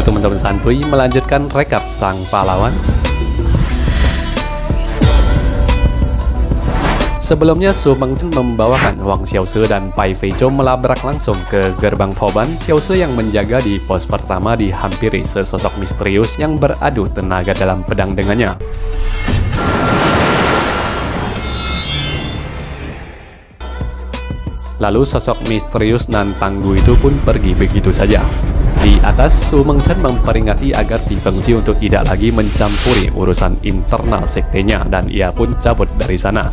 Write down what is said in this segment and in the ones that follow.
Halo teman-teman santuy, melanjutkan rekap sang pahlawan. Sebelumnya Su Mengchen membawakan Wang Xiaoshi dan Pai Feichou melabrak langsung ke gerbang Vauban. Xiaoshi yang menjaga di pos pertama dihampiri sesosok misterius yang beradu tenaga dalam pedang dengannya. Lalu sosok misterius nan tangguh itu pun pergi begitu saja. Di atas, Su Mengchen memperingati agar Ti Fengxi untuk tidak lagi mencampuri urusan internal sektenya dan ia pun cabut dari sana.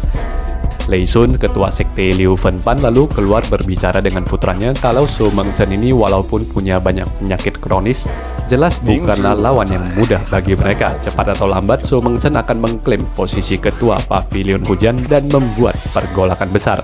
Lei Xun, ketua sekte Liu Fenpan, lalu keluar berbicara dengan putranya kalau Su Mengchen ini walaupun punya banyak penyakit kronis, jelas bukanlah lawan yang mudah bagi mereka. Cepat atau lambat, Su Mengchen akan mengklaim posisi ketua Pavilion Hujan dan membuat pergolakan besar.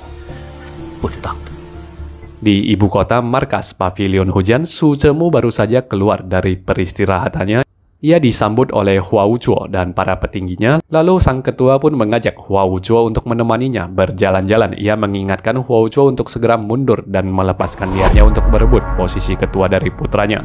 Di ibu kota markas Pavilion Hujan, Su Zemu baru saja keluar dari peristirahatannya. Ia disambut oleh Hua Wuchuo dan para petingginya, lalu sang ketua pun mengajak Hua Wuchuo untuk menemaninya berjalan-jalan. Ia mengingatkan Hua Wuchuo untuk segera mundur dan melepaskan niatnya untuk berebut posisi ketua dari putranya.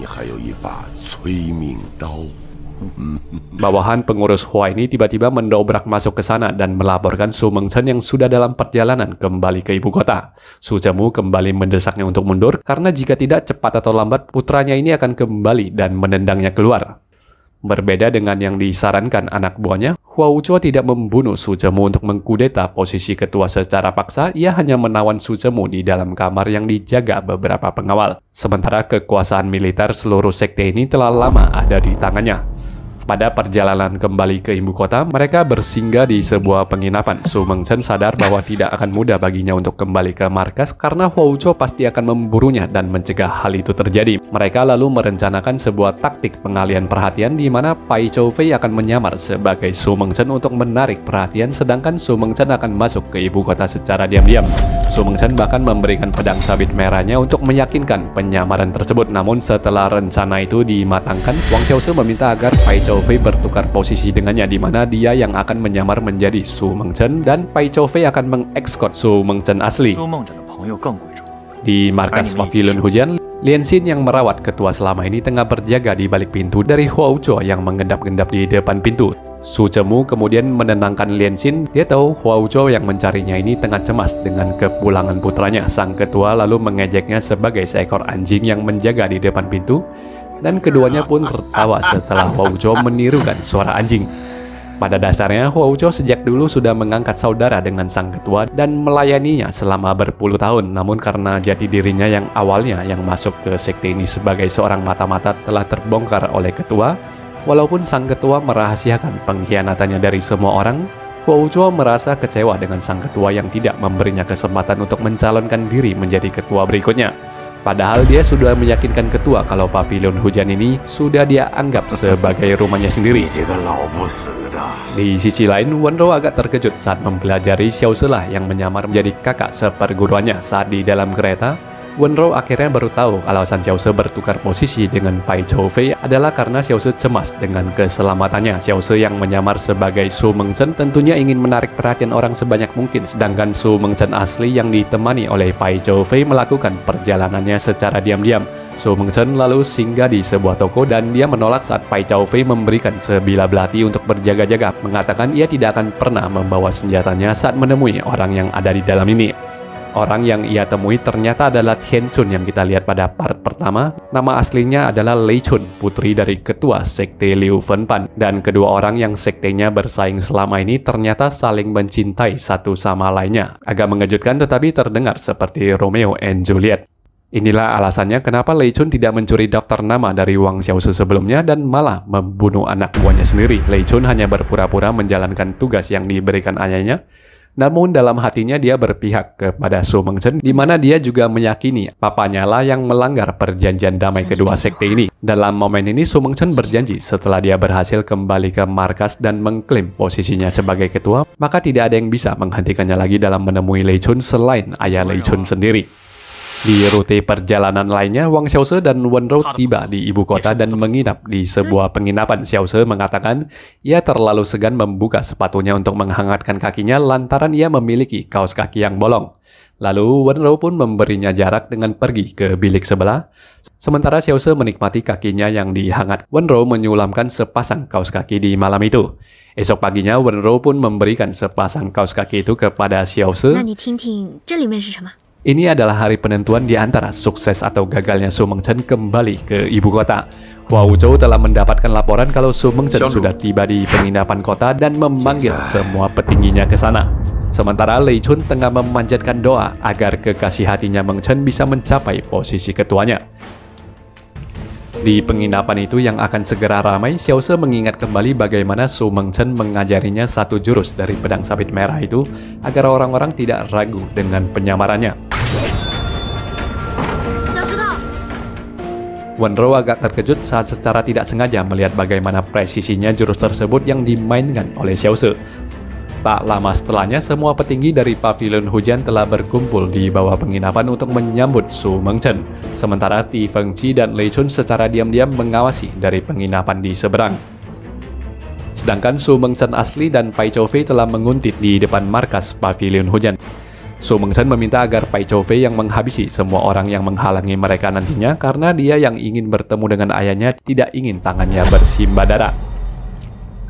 Bawahan pengurus Hua ini tiba-tiba mendobrak masuk ke sana dan melaporkan Su Mengchen yang sudah dalam perjalanan kembali ke ibu kota. Su Zemu kembali mendesaknya untuk mundur karena jika tidak cepat atau lambat putranya ini akan kembali dan menendangnya keluar. Berbeda dengan yang disarankan anak buahnya, Hua Wuchuo tidak membunuh Su Zemu untuk mengkudeta posisi ketua secara paksa. Ia hanya menawan Su Zemu di dalam kamar yang dijaga beberapa pengawal. Sementara kekuasaan militer seluruh sekte ini telah lama ada di tangannya. Pada perjalanan kembali ke ibu kota, mereka bersinggah di sebuah penginapan. Su Mengchen sadar bahwa tidak akan mudah baginya untuk kembali ke markas karena Hua Wuchuo pasti akan memburunya dan mencegah hal itu terjadi. Mereka lalu merencanakan sebuah taktik pengalian perhatian di mana Pai Choufei akan menyamar sebagai Su Mengchen untuk menarik perhatian, sedangkan Su Mengchen akan masuk ke ibu kota secara diam-diam. Su Mengchen bahkan memberikan pedang sabit merahnya untuk meyakinkan penyamaran tersebut. Namun setelah rencana itu dimatangkan, Wang Xiaoshi meminta agar Pai Choufei bertukar posisi dengannya, di mana dia yang akan menyamar menjadi Su Mengchen dan Pai Choufei akan mengekskort Su Mengchen asli. Di markas Pavilion Hujan, Lian Xin yang merawat ketua selama ini tengah berjaga di balik pintu dari Hua Wuchuo yang mengendap-endap di depan pintu. Su Zemu kemudian menenangkan Lian Xin. Dia tahu Hua Wuchuo yang mencarinya ini tengah cemas dengan kepulangan putranya. Sang ketua lalu mengejeknya sebagai seekor anjing yang menjaga di depan pintu, dan keduanya pun tertawa setelah Hua Wuchuo menirukan suara anjing. Pada dasarnya, Hua Wuchuo sejak dulu sudah mengangkat saudara dengan sang ketua dan melayaninya selama berpuluh tahun. Namun karena jati dirinya yang awalnya yang masuk ke sekte ini sebagai seorang mata-mata telah terbongkar oleh ketua, walaupun sang ketua merahasiakan pengkhianatannya dari semua orang, Hua Wuchuo merasa kecewa dengan sang ketua yang tidak memberinya kesempatan untuk mencalonkan diri menjadi ketua berikutnya. Padahal dia sudah meyakinkan ketua kalau Pavilion Hujan ini sudah dia anggap sebagai rumahnya sendiri. Di sisi lain, Wenro agak terkejut saat mempelajari Xiaoshi yang menyamar menjadi kakak seperguruannya. Saat di dalam kereta, Wenro akhirnya baru tahu alasan Xiaoshi bertukar posisi dengan Pai Choufei adalah karena Xiaoshi cemas dengan keselamatannya. Xiaoshi yang menyamar sebagai Su Mengchen tentunya ingin menarik perhatian orang sebanyak mungkin, sedangkan Su Mengchen asli yang ditemani oleh Pai Choufei melakukan perjalanannya secara diam-diam. Su Mengchen lalu singgah di sebuah toko dan dia menolak saat Pai Choufei memberikan sebilah belati untuk berjaga-jaga, mengatakan ia tidak akan pernah membawa senjatanya saat menemui orang yang ada di dalam ini. Orang yang ia temui ternyata adalah Tian Chun yang kita lihat pada part pertama. Nama aslinya adalah Lei Chun, putri dari ketua sekte Liu Fenpan. Dan kedua orang yang sektenya bersaing selama ini ternyata saling mencintai satu sama lainnya. Agak mengejutkan tetapi terdengar seperti Romeo and Juliet. Inilah alasannya kenapa Lei Chun tidak mencuri daftar nama dari Wang Xiaoshi sebelumnya dan malah membunuh anak buahnya sendiri. Lei Chun hanya berpura-pura menjalankan tugas yang diberikan ayahnya. Namun dalam hatinya dia berpihak kepada Su Mengchen, di mana dia juga meyakini papanya lah yang melanggar perjanjian damai kedua sekte ini. Dalam momen ini Su Mengchen berjanji setelah dia berhasil kembali ke markas dan mengklaim posisinya sebagai ketua, maka tidak ada yang bisa menghentikannya lagi dalam menemui Lei Chun selain ayah Lei Chun sendiri. Di rute perjalanan lainnya, Wang Xiaoze dan Wenrou tiba di ibu kota dan menginap di sebuah penginapan. Xiaoze mengatakan ia terlalu segan membuka sepatunya untuk menghangatkan kakinya lantaran ia memiliki kaos kaki yang bolong. Lalu Wenrou pun memberinya jarak dengan pergi ke bilik sebelah. Sementara Xiaoze menikmati kakinya yang dihangat, Wenrou menyulamkan sepasang kaos kaki di malam itu. Esok paginya, Wenrou pun memberikan sepasang kaos kaki itu kepada Xiaoze. Ini adalah hari penentuan di antara sukses atau gagalnya Su Mengchen kembali ke ibu kota. Hua Wuzhou telah mendapatkan laporan kalau Su Mengchen sudah tiba di penginapan kota dan memanggil semua petingginya ke sana. Sementara Lei Chun tengah memanjatkan doa agar kekasih hatinya Mengchen bisa mencapai posisi ketuanya. Di penginapan itu yang akan segera ramai, Xiaoze mengingat kembali bagaimana Su Mengchen mengajarinya satu jurus dari pedang sabit merah itu agar orang-orang tidak ragu dengan penyamarannya. Wenrou agak terkejut saat secara tidak sengaja melihat bagaimana presisinya jurus tersebut yang dimainkan oleh Xiaoze. Tak lama setelahnya, semua petinggi dari Pavilion Hujan telah berkumpul di bawah penginapan untuk menyambut Su Mengchen. Sementara Ti Fengqi dan Lei Chun secara diam-diam mengawasi dari penginapan di seberang. Sedangkan Su Mengchen asli dan Pai Choufei telah menguntit di depan markas Pavilion Hujan. Su Mengchen meminta agar Pai Choufei yang menghabisi semua orang yang menghalangi mereka nantinya karena dia yang ingin bertemu dengan ayahnya tidak ingin tangannya bersimbah darah.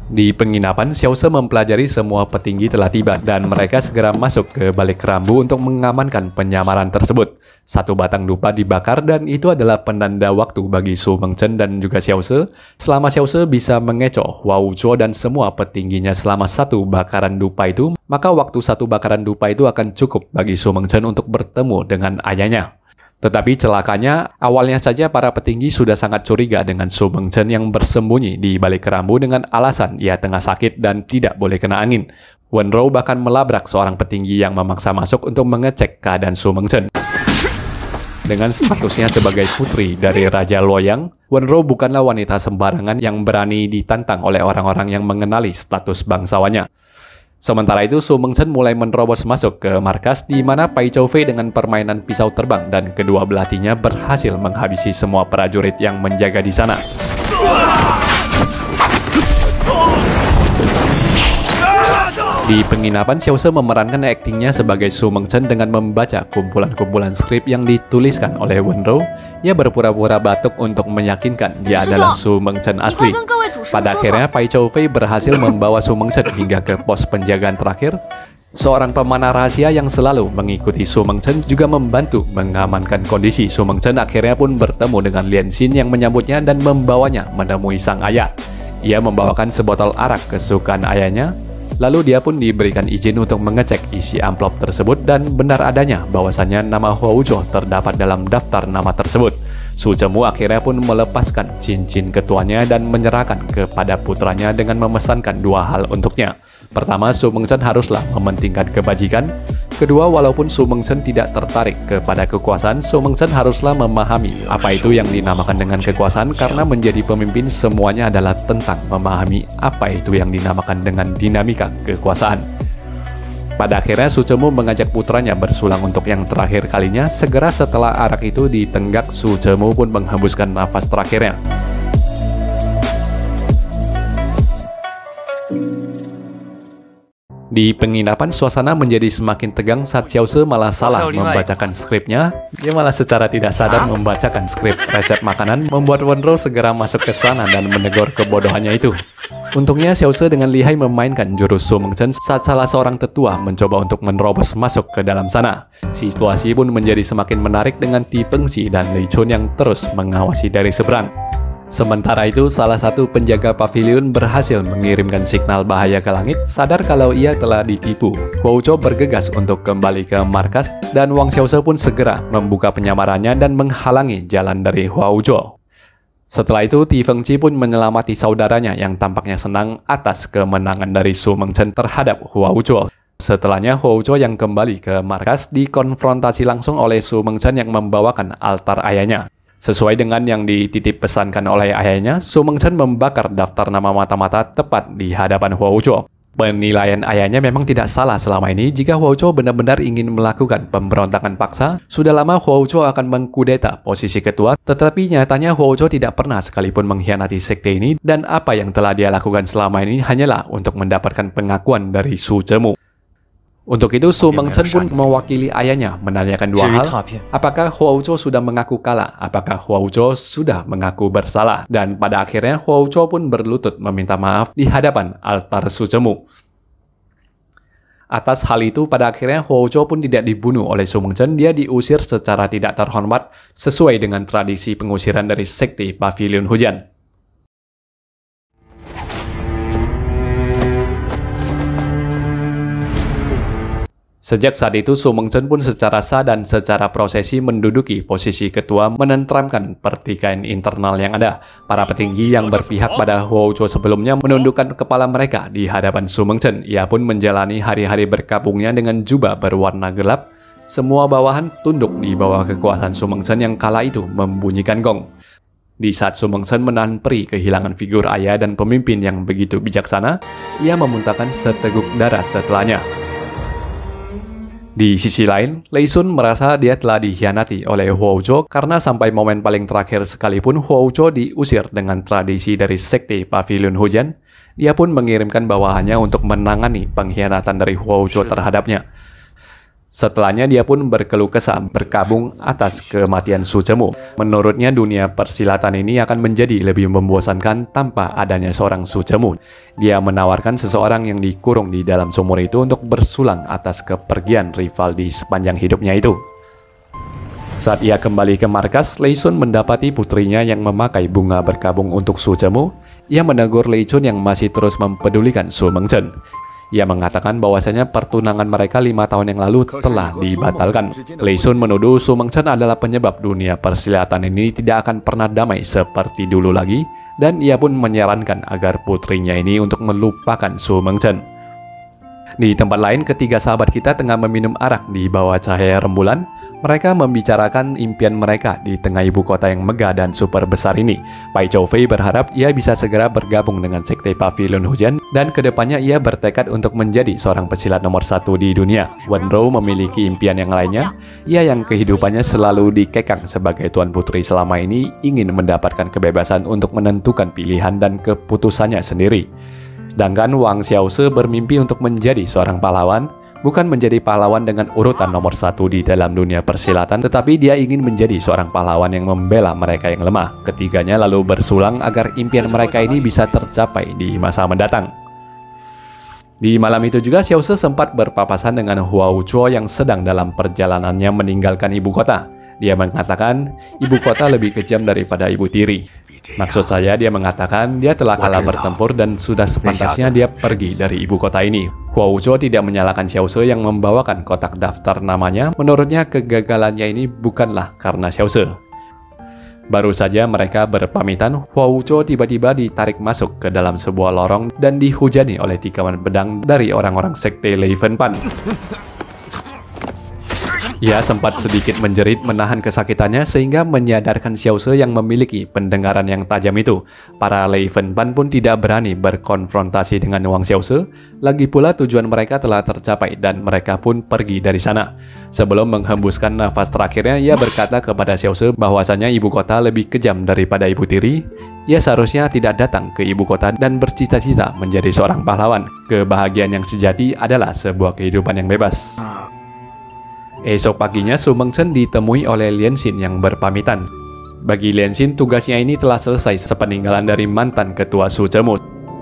Di penginapan, Xiaoze mempelajari semua petinggi telah tiba dan mereka segera masuk ke balik kerambu untuk mengamankan penyamaran tersebut. Satu batang dupa dibakar dan itu adalah penanda waktu bagi Su Mengchen dan juga Xiaoze. Selama Xiaoze bisa mengecoh Hua Wuzhou dan semua petingginya selama satu bakaran dupa itu, maka waktu satu bakaran dupa itu akan cukup bagi Su Mengchen untuk bertemu dengan ayahnya. Tetapi celakanya, awalnya saja para petinggi sudah sangat curiga dengan Su Mengchen yang bersembunyi di balik kerambu dengan alasan ia tengah sakit dan tidak boleh kena angin. Wenrou bahkan melabrak seorang petinggi yang memaksa masuk untuk mengecek keadaan Su Mengchen. Dengan statusnya sebagai putri dari Raja Luoyang, Wenrou bukanlah wanita sembarangan yang berani ditantang oleh orang-orang yang mengenali status bangsawannya. Sementara itu, Su Mengchen mulai menerobos masuk ke markas di mana Pai Choufei dengan permainan pisau terbang dan kedua belah hatinya berhasil menghabisi semua prajurit yang menjaga di sana. Di penginapan, Xiaoze memerankan aktingnya sebagai Su Mengchen dengan membaca kumpulan-kumpulan skrip yang dituliskan oleh Wenrou. Ia berpura-pura batuk untuk meyakinkan dia adalah Su Mengchen asli. Pada akhirnya, Pai Choufei berhasil membawa Su Mengchen hingga ke pos penjagaan terakhir. Seorang pemanah rahasia yang selalu mengikuti Su Mengchen juga membantu mengamankan kondisi. Su Mengchen akhirnya pun bertemu dengan Lian Xin yang menyambutnya dan membawanya menemui sang ayah. Ia membawakan sebotol arak kesukaan ayahnya. Lalu dia pun diberikan izin untuk mengecek isi amplop tersebut dan benar adanya bahwasannya nama Hua Wuzhou terdapat dalam daftar nama tersebut. Su Zhenmu akhirnya pun melepaskan cincin ketuanya dan menyerahkan kepada putranya dengan memesankan dua hal untuknya. Pertama, Su Mengchen haruslah mementingkan kebajikan. Kedua, walaupun Su Mengchen tidak tertarik kepada kekuasaan, Su Mengchen haruslah memahami apa itu yang dinamakan dengan kekuasaan karena menjadi pemimpin semuanya adalah tentang memahami apa itu yang dinamakan dengan dinamika kekuasaan. Pada akhirnya, Su Zhenmu mengajak putranya bersulang untuk yang terakhir kalinya. Segera setelah arak itu ditenggak, Su Zhenmu pun menghembuskan nafas terakhirnya. Di penginapan, suasana menjadi semakin tegang saat Xiaoze malah salah membacakan skripnya. Dia malah secara tidak sadar membacakan skrip resep makanan, membuat Wenrou segera masuk ke sana dan menegur kebodohannya itu. Untungnya Xiaoze dengan lihai memainkan jurus Su Mengchen saat salah seorang tetua mencoba untuk menerobos masuk ke dalam sana. Situasi pun menjadi semakin menarik dengan Ti Fengqi dan Lei Chun yang terus mengawasi dari seberang. Sementara itu, salah satu penjaga pavilion berhasil mengirimkan signal bahaya ke langit. Sadar kalau ia telah ditipu, Hua Wuzhou bergegas untuk kembali ke markas dan Wang Xiaoze pun segera membuka penyamarannya dan menghalangi jalan dari Hua Wuzhou. Setelah itu, Ti Fengqi pun menyelamati saudaranya yang tampaknya senang atas kemenangan dari Su Mengchen terhadap Hua Wuzhou. Setelahnya, Hua Wuzhou yang kembali ke markas dikonfrontasi langsung oleh Su Mengchen yang membawakan altar ayahnya. Sesuai dengan yang dititip pesankan oleh ayahnya, Su Mengchen membakar daftar nama mata-mata tepat di hadapan Hua Wuzhou. Penilaian ayahnya memang tidak salah selama ini. Jika Huo benar-benar ingin melakukan pemberontakan paksa, sudah lama Huo akan mengkudeta posisi ketua, tetapi nyatanya Huo tidak pernah sekalipun mengkhianati sekte ini, dan apa yang telah dia lakukan selama ini hanyalah untuk mendapatkan pengakuan dari Su Zemu. Untuk itu, Su Mengchen pun mewakili ayahnya menanyakan dua hal. Apakah Huo sudah mengaku kalah? Apakah Huo sudah mengaku bersalah? Dan pada akhirnya Huo pun berlutut meminta maaf di hadapan altar Su Zemu. Atas hal itu, pada akhirnya Huo pun tidak dibunuh oleh Su Mengchen. Dia diusir secara tidak terhormat sesuai dengan tradisi pengusiran dari sekte Pavilion Hujan. Sejak saat itu, Su Mengchen pun secara sah dan secara prosesi menduduki posisi ketua, menenteramkan pertikaian internal yang ada. Para petinggi yang berpihak pada Huo sebelumnya menundukkan kepala mereka di hadapan Su Mengchen. Ia pun menjalani hari-hari berkabungnya dengan jubah berwarna gelap. Semua bawahan tunduk di bawah kekuasaan Su Mengchen yang kala itu membunyikan gong. Di saat Su Mengchen menahan perih kehilangan figur ayah dan pemimpin yang begitu bijaksana, ia memuntahkan seteguk darah setelahnya. Di sisi lain, Lei Sun merasa dia telah dikhianati oleh Huo karena sampai momen paling terakhir sekalipun Huo diusir dengan tradisi dari sekte Pavilion Hujan, dia pun mengirimkan bawahannya untuk menangani pengkhianatan dari Huo terhadapnya. Setelahnya dia pun berkeluh kesah berkabung atas kematian Su Zemu. Menurutnya dunia persilatan ini akan menjadi lebih membosankan tanpa adanya seorang Su Zemu. Dia menawarkan seseorang yang dikurung di dalam sumur itu untuk bersulang atas kepergian rival di sepanjang hidupnya itu. Saat ia kembali ke markas, Lei Sun mendapati putrinya yang memakai bunga berkabung untuk Su Zemu. Ia menegur Lei Sun yang masih terus mempedulikan Su Mengchen. Ia mengatakan bahwasanya pertunangan mereka 5 tahun yang lalu telah dibatalkan. Lei Sun menuduh Su Mengchen adalah penyebab dunia persilatan ini tidak akan pernah damai seperti dulu lagi, dan ia pun menyarankan agar putrinya ini untuk melupakan Su Mengchen. Di tempat lain, ketiga sahabat kita tengah meminum arak di bawah cahaya rembulan. Mereka membicarakan impian mereka di tengah ibu kota yang megah dan super besar ini. Pai Choufei berharap ia bisa segera bergabung dengan sekte Pavilion Hujan, dan kedepannya ia bertekad untuk menjadi seorang pesilat nomor 1 di dunia. Wenrou memiliki impian yang lainnya. Ia yang kehidupannya selalu dikekang sebagai tuan putri selama ini ingin mendapatkan kebebasan untuk menentukan pilihan dan keputusannya sendiri. Sedangkan Wang Xiaoze bermimpi untuk menjadi seorang pahlawan. Bukan menjadi pahlawan dengan urutan nomor 1 di dalam dunia persilatan, tetapi dia ingin menjadi seorang pahlawan yang membela mereka yang lemah. Ketiganya lalu bersulang agar impian mereka ini bisa tercapai di masa mendatang. Di malam itu juga Xiaoze sempat berpapasan dengan Huo yang sedang dalam perjalanannya meninggalkan ibu kota. Dia mengatakan ibu kota lebih kejam daripada ibu tiri. Maksud saya, dia mengatakan dia telah kalah bertempur dan sudah sepantasnya dia pergi dari ibu kota ini. Huo tidak menyalahkan Xiaoze yang membawakan kotak daftar namanya. Menurutnya kegagalannya ini bukanlah karena Xiaoze. Baru saja mereka berpamitan, Huo tiba-tiba ditarik masuk ke dalam sebuah lorong dan dihujani oleh tikaman pedang dari orang-orang sekte Lei Fenpan. Ia sempat sedikit menjerit menahan kesakitannya sehingga menyadarkan Xiaoze yang memiliki pendengaran yang tajam itu. Para Lei Fenpan pun tidak berani berkonfrontasi dengan Wang Xiaoze. Lagi pula tujuan mereka telah tercapai dan mereka pun pergi dari sana. Sebelum menghembuskan nafas terakhirnya, ia berkata kepada Xiaoze bahwasanya ibu kota lebih kejam daripada ibu tiri. Ia seharusnya tidak datang ke ibu kota dan bercita-cita menjadi seorang pahlawan. Kebahagiaan yang sejati adalah sebuah kehidupan yang bebas. Esok paginya, Su Mengchen ditemui oleh Lian Xin yang berpamitan. Bagi Lian Xin, tugasnya ini telah selesai sepeninggalan dari mantan ketua Su Zemu.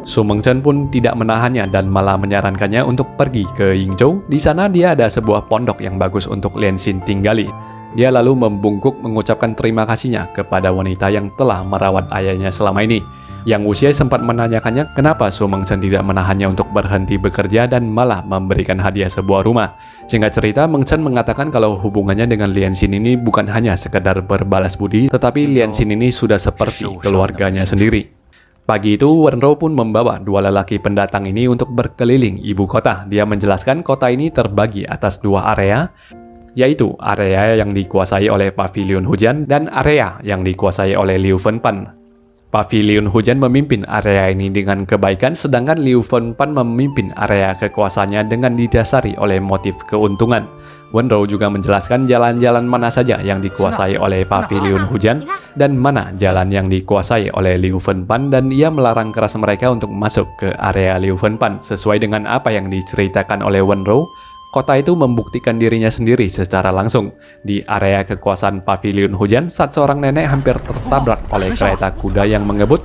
Su Mengchen pun tidak menahannya dan malah menyarankannya untuk pergi ke Yingzhou. Di sana dia ada sebuah pondok yang bagus untuk Lian Xin tinggali. Dia lalu membungkuk mengucapkan terima kasihnya kepada wanita yang telah merawat ayahnya selama ini. Yang Wuxie sempat menanyakannya kenapa Su Mengchen tidak menahannya untuk berhenti bekerja dan malah memberikan hadiah sebuah rumah. Singkat cerita, Mengchen mengatakan kalau hubungannya dengan Lian Xin ini bukan hanya sekedar berbalas budi, tetapi Lian Xin ini sudah seperti keluarganya sendiri. Pagi itu, Wenrou pun membawa dua lelaki pendatang ini untuk berkeliling ibu kota. Dia menjelaskan kota ini terbagi atas dua area, yaitu area yang dikuasai oleh Pavilion Hujan dan area yang dikuasai oleh Liu Fenpan. Paviliun Hujan memimpin area ini dengan kebaikan, sedangkan Liu Fengpan memimpin area kekuasaannya dengan didasari oleh motif keuntungan. Wenrou juga menjelaskan jalan-jalan mana saja yang dikuasai oleh Paviliun Hujan dan mana jalan yang dikuasai oleh Liu Fengpan, dan ia melarang keras mereka untuk masuk ke area Liu Fengpan. Sesuai dengan apa yang diceritakan oleh Wenrou, kota itu membuktikan dirinya sendiri secara langsung. Di area kekuasaan Paviliun Hujan, saat seorang nenek hampir tertabrak oleh kereta kuda yang mengebut,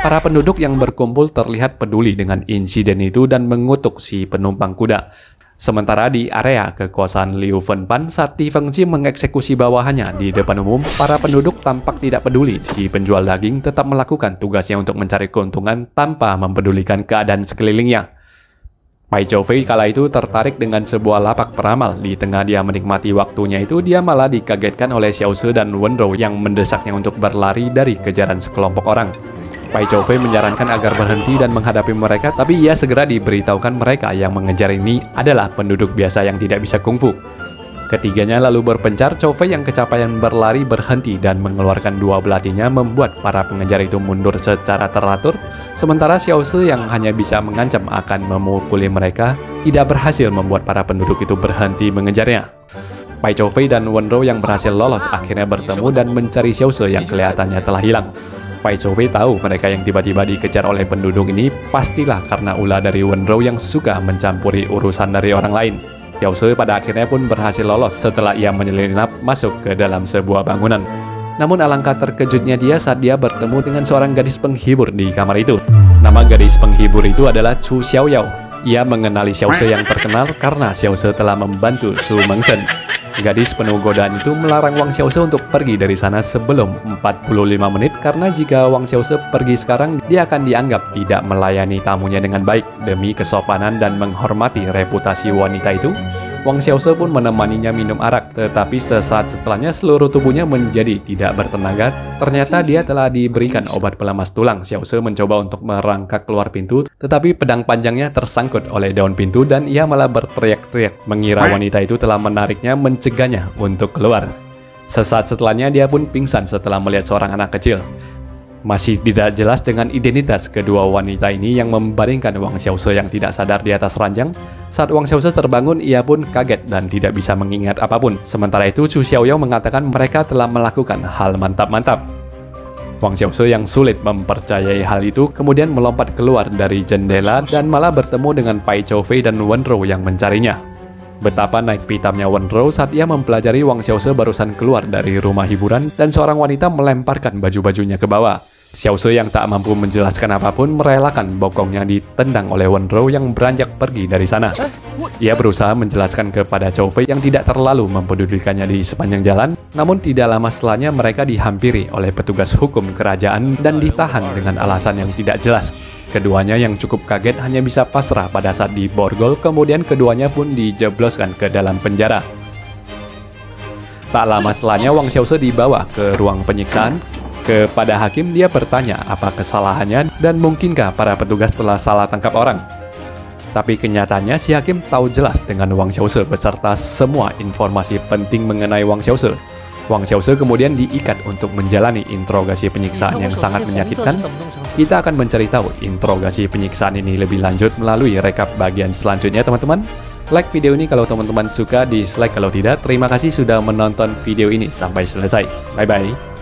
para penduduk yang berkumpul terlihat peduli dengan insiden itu dan mengutuk si penumpang kuda. Sementara di area kekuasaan Liu Fengpan, saat Ti Fengqi mengeksekusi bawahannya di depan umum, para penduduk tampak tidak peduli. Si penjual daging tetap melakukan tugasnya untuk mencari keuntungan tanpa mempedulikan keadaan sekelilingnya. Pai Choufei kala itu tertarik dengan sebuah lapak peramal. Di tengah dia menikmati waktunya itu, dia malah dikagetkan oleh Xiao Se dan Wenrou yang mendesaknya untuk berlari dari kejaran sekelompok orang. Pai Choufei menyarankan agar berhenti dan menghadapi mereka, tapi ia segera diberitahukan mereka yang mengejar ini adalah penduduk biasa yang tidak bisa kungfu. Ketiganya lalu berpencar. Choufei yang kecapean berlari berhenti dan mengeluarkan dua belatinya, membuat para pengejar itu mundur secara teratur. Sementara Xiao Se yang hanya bisa mengancam akan memukuli mereka, tidak berhasil membuat para penduduk itu berhenti mengejarnya. Pai Choufei dan Wenrou yang berhasil lolos akhirnya bertemu dan mencari Xiao Se yang kelihatannya telah hilang. Pai Choufei tahu mereka yang tiba-tiba dikejar oleh penduduk ini pastilah karena ulah dari Wenrou yang suka mencampuri urusan dari orang lain. Xiao Se pada akhirnya pun berhasil lolos setelah ia menyelinap masuk ke dalam sebuah bangunan. Namun alangkah terkejutnya dia saat dia bertemu dengan seorang gadis penghibur di kamar itu. Nama gadis penghibur itu adalah Chu Xiaoyao. Ia mengenali Xiao Se yang terkenal karena Xiao Se telah membantu Su Mengchen. Gadis penuh godaan itu melarang Wang Xiao Se untuk pergi dari sana sebelum 45 menit, karena jika Wang Xiao Se pergi sekarang, dia akan dianggap tidak melayani tamunya dengan baik. Demi kesopanan dan menghormati reputasi wanita itu, Wang Xiao Se pun menemaninya minum arak, tetapi sesaat setelahnya seluruh tubuhnya menjadi tidak bertenaga. Ternyata dia telah diberikan obat pelemas tulang. Xiao Se mencoba untuk merangkak keluar pintu, tetapi pedang panjangnya tersangkut oleh daun pintu dan ia malah berteriak-teriak, mengira wanita itu telah menariknya, mencegahnya untuk keluar. Sesaat setelahnya dia pun pingsan setelah melihat seorang anak kecil. Masih tidak jelas dengan identitas kedua wanita ini yang membaringkan Wang Xiao Se yang tidak sadar di atas ranjang. Saat Wang Xiao Se terbangun, ia pun kaget dan tidak bisa mengingat apapun. Sementara itu, Chu Xiaoyao mengatakan mereka telah melakukan hal mantap-mantap. Wang Xiao Se yang sulit mempercayai hal itu kemudian melompat keluar dari jendela dan malah bertemu dengan Pai Choufei dan Wenrou yang mencarinya. Betapa naik pitamnya Wenrou saat ia mempelajari Wang Xiao Se barusan keluar dari rumah hiburan dan seorang wanita melemparkan baju-bajunya ke bawah. Xiao Se yang tak mampu menjelaskan apapun merelakan bokongnya ditendang oleh Wenrou yang beranjak pergi dari sana. Ia berusaha menjelaskan kepada Choufei yang tidak terlalu mempedulikannya di sepanjang jalan, namun tidak lama setelahnya mereka dihampiri oleh petugas hukum kerajaan dan ditahan dengan alasan yang tidak jelas. Keduanya yang cukup kaget hanya bisa pasrah pada saat diborgol, kemudian keduanya pun dijebloskan ke dalam penjara. Tak lama setelahnya Wang Xiao Se dibawa ke ruang penyiksaan. Kepada hakim dia bertanya apa kesalahannya dan mungkinkah para petugas telah salah tangkap orang. Tapi kenyataannya si hakim tahu jelas dengan Wang Xiao Se beserta semua informasi penting mengenai Wang Xiao Se. Wang Xiao Se kemudian diikat untuk menjalani interogasi penyiksaan yang sangat menyakitkan. Kita akan mencari tahu interogasi penyiksaan ini lebih lanjut melalui rekap bagian selanjutnya, teman-teman. Like video ini kalau teman-teman suka, dislike kalau tidak. Terima kasih sudah menonton video ini sampai selesai. Bye-bye.